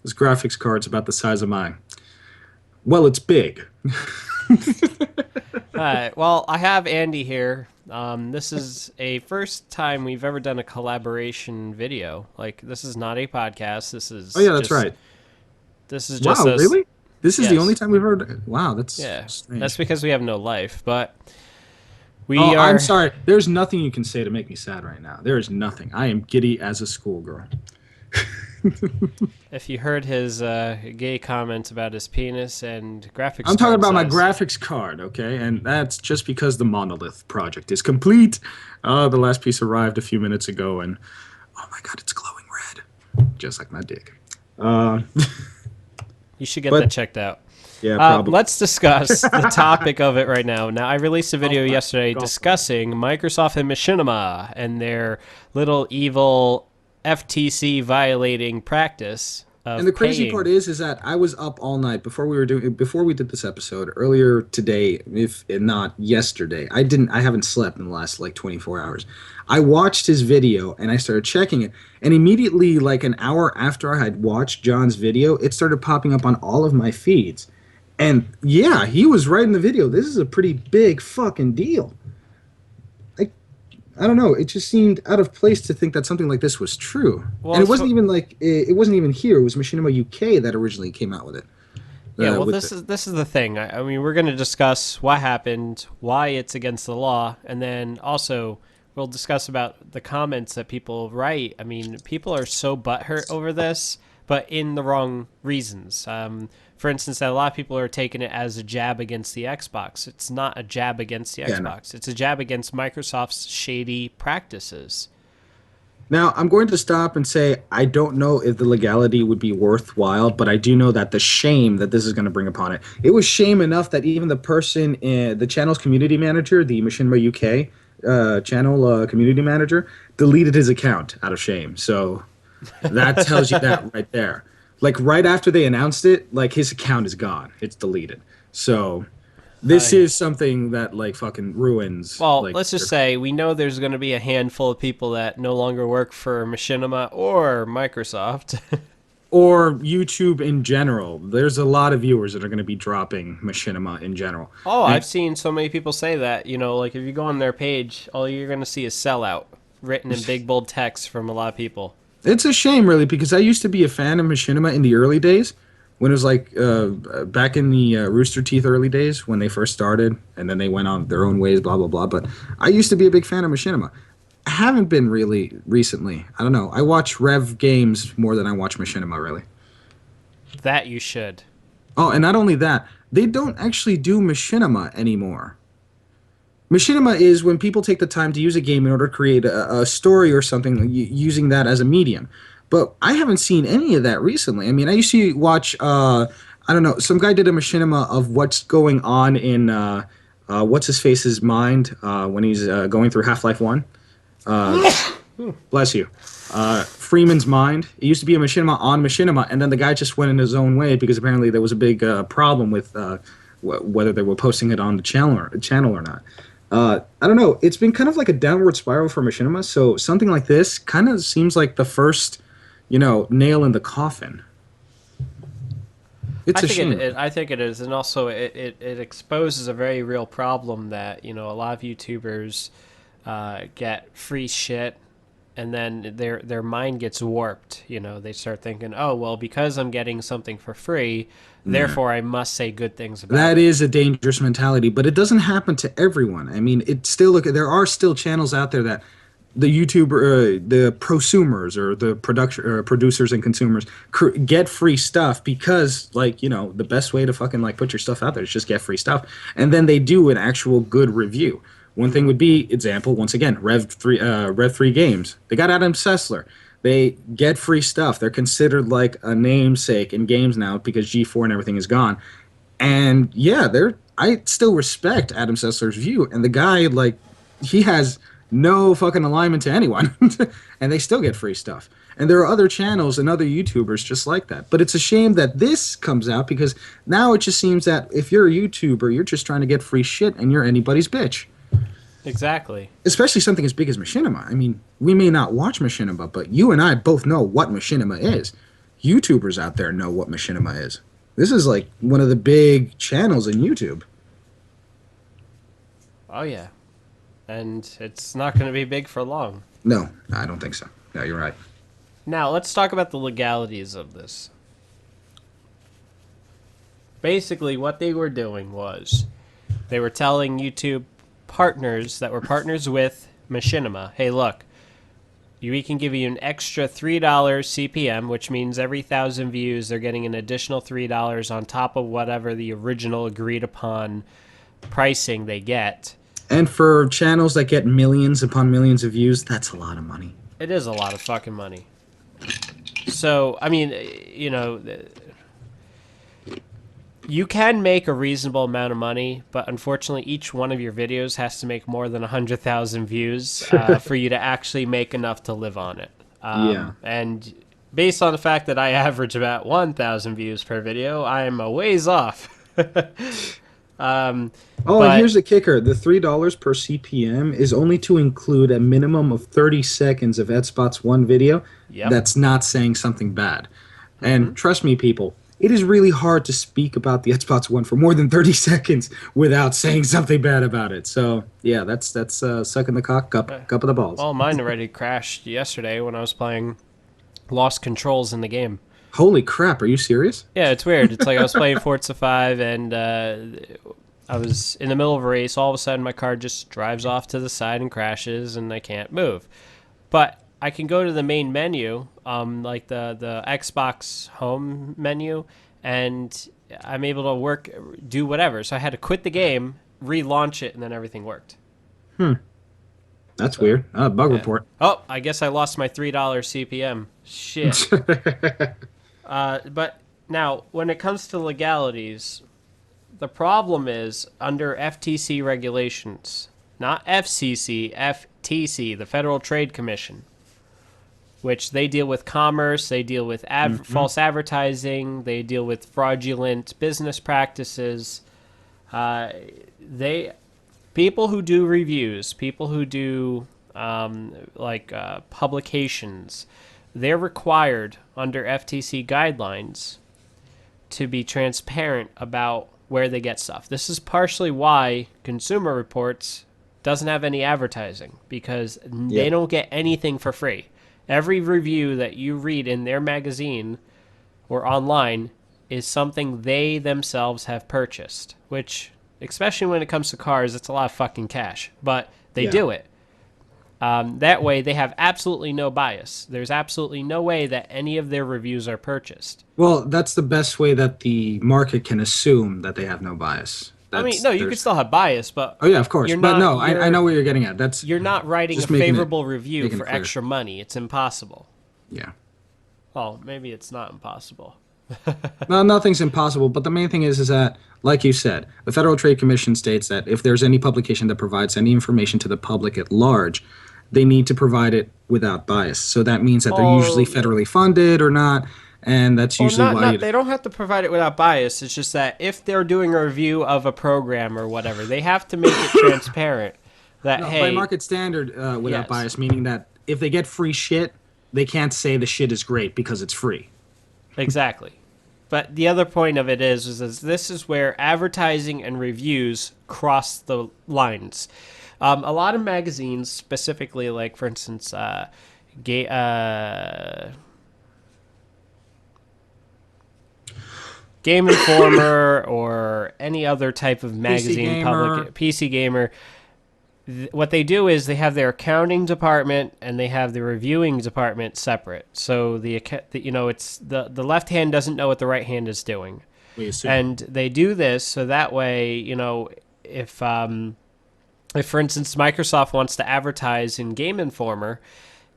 This graphics card's about the size of mine. Well, it's big. All right. Well, I have Andy here. This is a first time we've ever done a collaboration video. Like, this is not a podcast. Oh yeah, that's right. This is just Wow, us. really? This is the only Yes. time we've heard. Wow, that's Yeah. That's strange. because we have no life. But Oh, we I'm are. sorry. There's nothing you can say to make me sad right now. There is nothing. I am giddy as a schoolgirl. If you heard his gay comments about his penis and graphics I'm talking card about my size, graphics card, okay? And that's just because the monolith project is complete. The last piece arrived a few minutes ago, and oh my god, it's glowing red, just like my dick. Uh, you should get that but checked out. yeah, probably. Let's discuss the topic of it right now. Now, I released a Golf video clap. yesterday Golf clap. discussing Microsoft and Machinima and their little evil FTC violating practice And the of crazy part paying. is that I was up all night before we did this episode earlier today, if not yesterday. I haven't slept in the last like 24 hours. I watched his video and I started checking it, and immediately, like an hour after I had watched John's video, it started popping up on all of my feeds. And yeah, he was right in the video. This is a pretty big fucking deal. I I don't know. It just seemed out of place to think that something like this was true. Well, And it it's, wasn't even like it wasn't even here. It was Machinima UK that originally came out with it. yeah. Well, With this it. is the thing. I mean, we're going to discuss what happened, why it's against the law, and then also we'll discuss about the comments that people write. I mean, people are so butthurt over this, but in the wrong reasons. For instance, that a lot of people are taking it as a jab against the Xbox. It's not a jab against the Yeah, no. Xbox. It's a jab against Microsoft's shady practices. Now I'm going to stop and say I don't know if the legality would be worthwhile, but I do know that the shame that this is going to bring upon it. It was shame enough that even the person, the channel's community manager, the Machinima UK channel community manager, deleted his account out of shame. So that tells you that right there. Like right after they announced it, like his account is gone. It's deleted. So this I is something that like fucking ruins Well, like let's just say we know there's going to be a handful of people that no longer work for Machinima or Microsoft. or YouTube in general. There's a lot of viewers that are going to be dropping Machinima in general. Oh, And I've seen so many people say that. Like if you go on their page, all you're going to see is sellout written in big bold text from a lot of people. it's a shame, really, because I used to be a fan of Machinima in the early days when it was like back in the Rooster Teeth early days when they first started, and then they went on their own ways, blah blah blah. But I used to be a big fan of Machinima. I haven't been really recently. I don't know. I watch Rev games more than I watch Machinima, really. That you should. Oh, and not only that, they don't actually do Machinima anymore. Machinima is when people take the time to use a game in order to create a story or something using that as a medium. But I haven't seen any of that recently. I mean, I used to watch, I don't know, some guy did a Machinima of what's going on in, what's his face's mind when he's going through Half-Life 1. Bless you. Freeman's mind. It used to be a Machinima on Machinima, and then the guy just went in his own way because apparently there was a big problem with whether they were posting it on the channel or not. I don't know. It's been kind of like a downward spiral for Machinima, so something like this kind of seems like the first, nail in the coffin. It's a shame. I think it is, and also it exposes a very real problem that a lot of YouTubers get free shit, and then their mind gets warped. They start thinking, oh well, because I'm getting something for free, therefore I must say good things about That it. is a dangerous mentality, but it doesn't happen to everyone. I mean, it still there are still channels out there that the YouTuber, the prosumers or the production producers and consumers get free stuff because, like, the best way to fucking like put your stuff out there is just get free stuff, and then they do an actual good review. One thing would be example once again Rev 3 Games. They got Adam Sessler. They get free stuff. They're considered like a namesake in games now because G4 and everything is gone. And yeah, I still respect Adam Sessler's view. And the guy, like, he has no fucking alignment to anyone. And they still get free stuff. And there are other channels and other YouTubers just like that. But it's a shame that this comes out because now it just seems that if you're a YouTuber, you're just trying to get free shit and you're anybody's bitch. Exactly. Especially something as big as Machinima. I mean, we may not watch Machinima, but you and I both know what Machinima is. YouTubers out there know what Machinima is. This is like one of the big channels in YouTube. Oh yeah, and it's not going to be big for long. No, I don't think so. No, you're right. Now let's talk about the legalities of this. Basically, what they were doing was they were telling YouTube partners that were partners with Machinima, hey, look, we can give you an extra $3 CPM, which means every 1,000 views, they're getting an additional $3 on top of whatever the original agreed upon pricing they get. And for channels that get millions upon millions of views, that's a lot of money. It is a lot of fucking money. So, I mean, you know, you can make a reasonable amount of money, but unfortunately, each one of your videos has to make more than 100,000 views for you to actually make enough to live on it. Yeah. And based on the fact that I average about 1,000 views per video, I am a ways off. Oh, and But here's the kicker. The $3 per CPM is only to include a minimum of 30 seconds of Xbox One video yep. that's not saying something bad. And trust me, people, it is really hard to speak about the Xbox One for more than 30 seconds without saying something bad about it. So, yeah, that's sucking the cup of the balls. Well, mine already crashed yesterday when I was playing Lost Controls in the game. Holy crap, are you serious? Yeah, it's weird. It's like I was playing Forza 5 and I was in the middle of a race. All of a sudden, my car just drives off to the side and crashes, and I can't move. But I can go to the main menu, like the Xbox home menu, and I'm able to do whatever. So I had to quit the game, relaunch it, and then everything worked. That's weird. Bug Yeah. report. Oh, I guess I lost my $3 CPM. Shit. But now, when it comes to legalities, the problem is under FTC regulations, not FCC, FTC, the Federal Trade Commission, which they deal with commerce, they deal with false advertising, they deal with fraudulent business practices. They people who do reviews, people who do publications, they're required under FTC guidelines to be transparent about where they get stuff. This is partially why Consumer Reports doesn't have any advertising, because they don't get anything for free. Every review that you read in their magazine or online is something they themselves have purchased, which, especially when it comes to cars, it's a lot of fucking cash. But they do it. That way, they have absolutely no bias. There's absolutely no way that any of their reviews are purchased. Well, that's the best way that the market can assume that they have no bias. You could still have bias, but oh yeah, of course. But no, I know where you're getting at. That's you're not writing a just making favorable review for extra money. It's impossible. Yeah. Well, maybe it's not impossible. No, nothing's impossible. But the main thing is that, like you said, the Federal Trade Commission states that if there's any publication that provides any information to the public at large, they need to provide it without bias. So that means that they're usually federally funded or not, and that's usually why they don't have to provide it without bias. It's just that if they're doing a review of a program or whatever, they have to make it transparent that no, hey, by market standard without bias, meaning that if they get free shit, they can't say the shit is great because it's free. Exactly. But the other point of it is this is where advertising and reviews cross the lines. A lot of magazines, specifically, like, for instance, Game Informer or any other type of magazine, PC Gamer, what they do is they have their accounting department and they have the reviewing department separate. So it's the left hand doesn't know what the right hand is doing, and they do this so that way, if for instance Microsoft wants to advertise in Game Informer,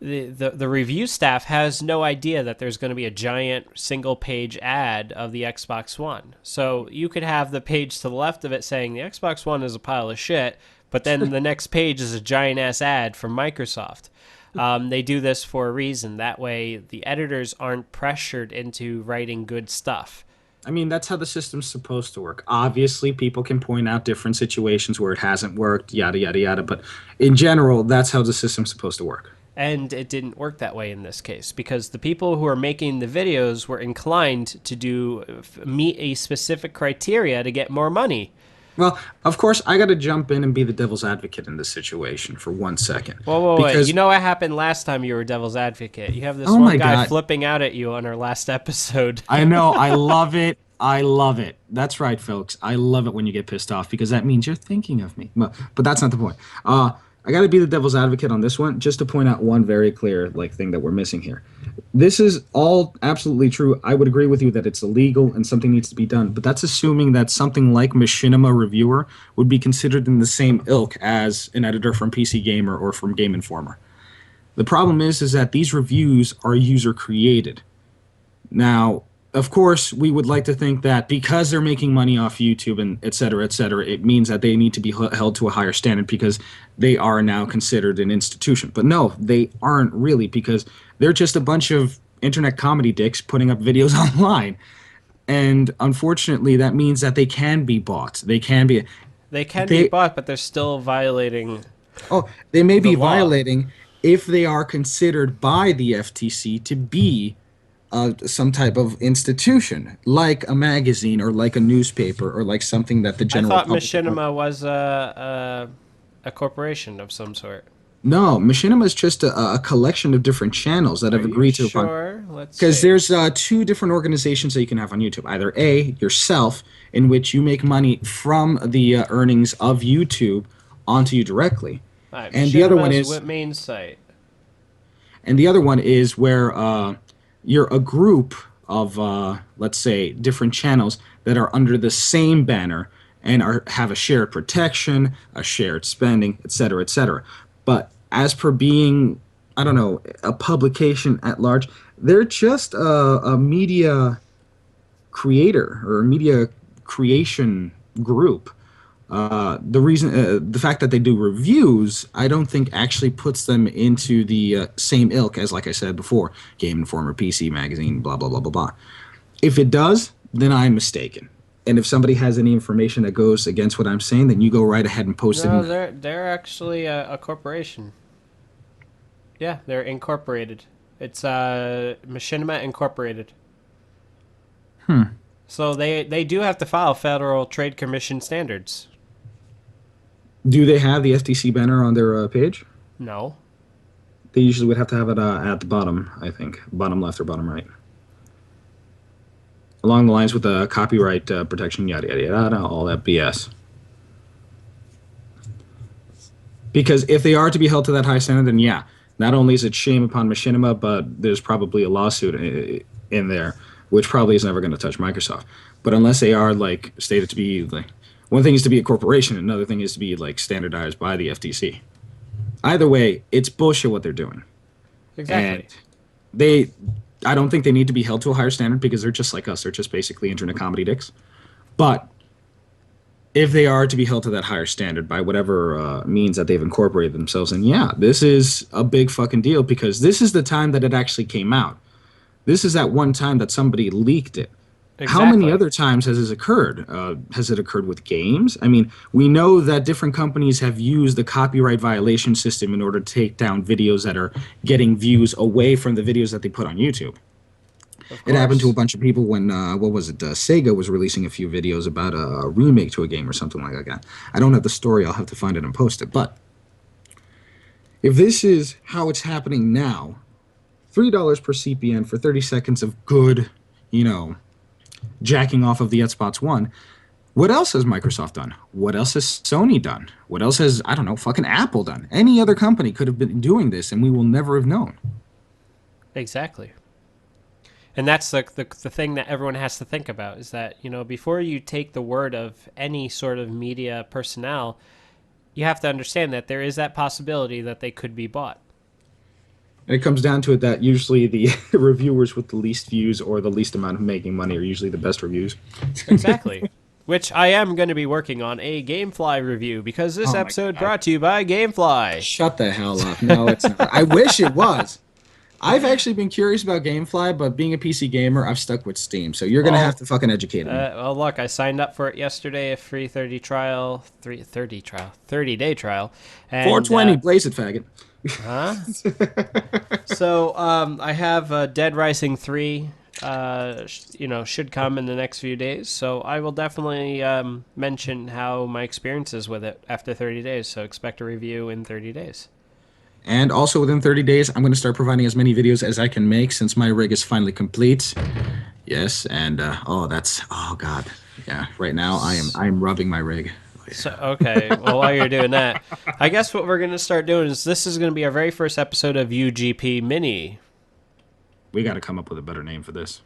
the review staff has no idea that there's going to be a giant single page ad of the Xbox One. So you could have the page to the left of it saying the Xbox One is a pile of shit, but then the next page is a giant ass ad from Microsoft. They do this for a reason. That way the editors aren't pressured into writing good stuff. I mean, that's how the system's supposed to work. Obviously, people can point out different situations where it hasn't worked, yada, yada, yada. But in general, that's how the system's supposed to work. And it didn't work that way in this case because the people who are making the videos were inclined to meet a specific criteria to get more money. Well, of course, I got to jump in and be the devil's advocate in this situation for 1 second, Whoa, wait. You because know what happened last time you were devil's advocate? You have this oh one my guy god, flipping out at you on our last episode. I know, I love it. I love it. That's right, folks. I love it when you get pissed off because that means you're thinking of me. But that's not the point. I got to be the devil's advocate on this one, just to point out one very clear like thing that we're missing here. This is all absolutely true. I would agree with you that it's illegal and something needs to be done, but that's assuming that something like Machinima Reviewer would be considered in the same ilk as an editor from PC Gamer or from Game Informer. The problem is that these reviews are user created. Now, of course, we would like to think that because they're making money off YouTube and et cetera, it means that they need to be held to a higher standard because they are now considered an institution. But no, they aren't really because they're just a bunch of internet comedy dicks putting up videos online. And unfortunately, that means that they can be bought. They can be They, bought, but they're still violating oh, they may the be law. violating if they are considered by the FTC to be some type of institution, like a magazine or like a newspaper or like something that the I general thought public. Machinima was a corporation of some sort. No, Machinima is just a collection of different channels that Are have you agreed to upon. sure? Let's Because see. there's two different organizations that you can have on YouTube. Either A, yourself, in which you make money from the earnings of YouTube onto you directly, All right, and the other one Machinima's is main site. where you're a group of let's say different channels that are under the same banner and have a shared protection, a shared spending, etc., etc. But as per being, I don't know, a publication at large, they're just a media creator or a media creation group. The fact that they do reviews, I don't think actually puts them into the same ilk as, like I said before, Game Informer, PC Magazine, blah blah blah blah blah. If it does, then I'm mistaken. And if somebody has any information that goes against what I'm saying, then you go right ahead and post it. No, they're actually a corporation. Yeah, they're incorporated. It's Machinima Incorporated. So they do have to file Federal Trade Commission standards. Do they have the FTC banner on their page? No. They usually would have to have it at the bottom, I think, bottom left or bottom right, along the lines with the copyright protection, yada yada yada, all that BS. Because if they are to be held to that high standard, then yeah, not only is it shame upon Machinima, but there's probably a lawsuit in there, which probably is never going to touch Microsoft. But unless they are like stated to be like, one thing is to be a corporation, another thing is to be like standardized by the FTC. Either way, it's bullshit what they're doing, and Exactly. they. I don't think they need to be held to a higher standard because they're just like us. They're just basically internet comedy dicks. But if they are to be held to that higher standard by whatever means that they've incorporated themselves in, yeah, this is a big fucking deal because this is the time that it actually came out. This is that one time that somebody leaked it. How many Exactly. other times has this occurred? Has it occurred with games? I mean, we know that different companies have used the copyright violation system in order to take down videos that are getting views away from the videos that they put on YouTube. Of It happened to a course. bunch of people when what was it? Sega was releasing a few videos about a remake to a game or something like that. I don't have the story. I'll have to find it and post it. But if this is how it's happening now, $3 per CPN for 30 seconds of good, you know, jacking off of the Xbox One. What else has Microsoft done? What else has Sony done? What else has, I don't know, fucking Apple done? Any other company could have been doing this and we will never have known. Exactly. And that's the thing that everyone has to think about is that, before you take the word of any sort of media personnel, you have to understand that there is that possibility that they could be bought. And it comes down to it that usually the reviewers with the least views or the least amount of making money are usually the best reviews. Exactly. Which I am going to be working on a Gamefly review because this Oh my episode god. brought to you by Gamefly. Shut the hell up. No, it's not. I wish it was. I've actually been curious about GameFly, but being a PC gamer, I've stuck with Steam. So you're gonna have Well, to fucking educate me. look, I signed up for it yesterday, a free 30 day trial, and 420, blaze it, faggot. Huh? So I have Dead Rising 3. Should come in the next few days. So I will definitely mention how my experience is with it after 30 days. So expect a review in 30 days. And also within 30 days, I'm going to start providing as many videos as I can make since my rig is finally complete. Yes, and oh God, yeah. Right now, I'm rubbing my rig. Oh, So yeah. okay, well while you're doing that, I guess what we're gonna start doing is this is gonna be our very first episode of UGP Mini. We got to come up with a better name for this.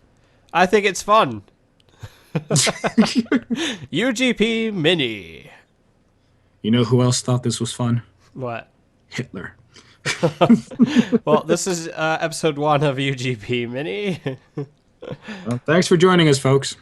I think it's fun. UGP Mini. You know who else thought this was fun? What? Hitler. Well, this is episode 1 of UGP Mini. Well, thanks for joining us, folks.